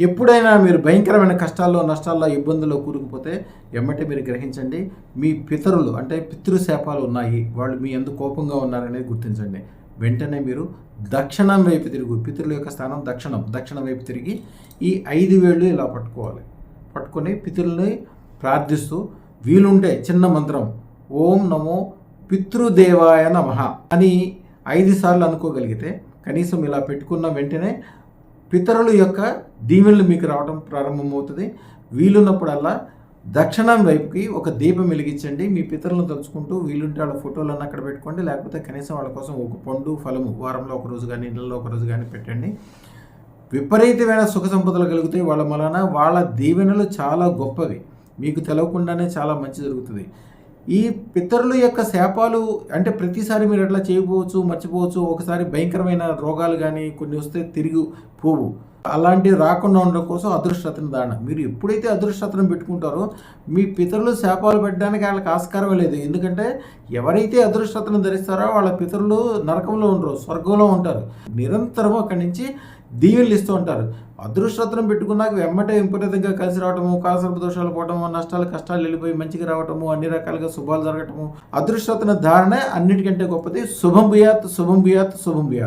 ఎప్పుడైనా మీరు భయంకరమైన కష్టాల్లో, నష్టాల్లో, ఇబ్బందుల్లో కూరుకుపోతే ఎమ్మటే మీరు గ్రహించండి. మీ పితరులు అంటే పితృశాపాలు ఉన్నాయి. వాళ్ళు మీ యందు కోపంగా ఉన్నారనేది గుర్తించండి. వెంటనే మీరు దక్షిణం వైపు తిరుగు. పితరుల యొక్క స్థానం దక్షిణం వైపు తిరిగి ఈ 5 వేళ్ళు ఇలా పట్టుకోవాలి. పట్టుకొని పితరుల్ని ప్రార్థిస్తూ వీలుంటే చిన్న మంత్రం ఓం నమో పితృదేవాయ నమః అని 5 సార్లు అనుకోగలిగితే కనీసం ఇలా పెట్టుకున్న వెంటనే పితరుల యొక్క దీవెనలు మీకు రావడం ప్రారంభమవుతుంది. వీలున్నప్పుడల్లా దక్షిణం వైపుకి ఒక దీపం వెలిగించండి. మీ పితరులను తలుచుకుంటూ వీలుంటే వాళ్ళ ఫోటోలను అక్కడ పెట్టుకోండి. లేకపోతే కనీసం వాళ్ళ కోసం ఒక పండు ఫలము వారంలో ఒక రోజు కానీ నెలలో ఒక రోజు కానీ పెట్టండి. విపరీతమైన సుఖ సంపదలు కలిగితే వాళ్ళ వలన వాళ్ళ దీవెనలు చాలా గొప్పవి. మీకు తెలవకుండానే చాలా మంచి జరుగుతుంది. ఈ పితరుల యొక్క శాపాలు అంటే ప్రతిసారి మీరు అట్లా చేయకపోవచ్చు, మర్చిపోవచ్చు. ఒకసారి భయంకరమైన రోగాలు కానీ కొన్ని వస్తే తిరిగి పోవు. అలాంటివి రాకుండా ఉండడం కోసం అదృష్టతను దాన. మీరు ఎప్పుడైతే అదృష్టతను పెట్టుకుంటారో మీ పితరులు శాపాలు పెట్టడానికి వాళ్ళకి ఆస్కారం లేదు. ఎందుకంటే ఎవరైతే అదృష్టతను ధరిస్తారో వాళ్ళ పితరులు నరకంలో ఉండరు, స్వర్గంలో ఉంటారు. నిరంతరం అక్కడి నుంచి దీవెనలు ఇస్తూ ఉంటారు. అదృష్టతను పెట్టుకున్నాక వెమ్మటే విపరీతంగా కలిసి రావటము, కాలసర్ప దోషాలు పోవటము, నష్టాలు కష్టాలు వెళ్ళిపోయి మంచిగా రావటము, అన్ని రకాలుగా శుభాలు జరగటము, అదృష్టతను ధారణ అన్నిటికంటే గొప్పది. శుభం భూయాత్, శుభం భూయాత్, శుభం భూయాత్.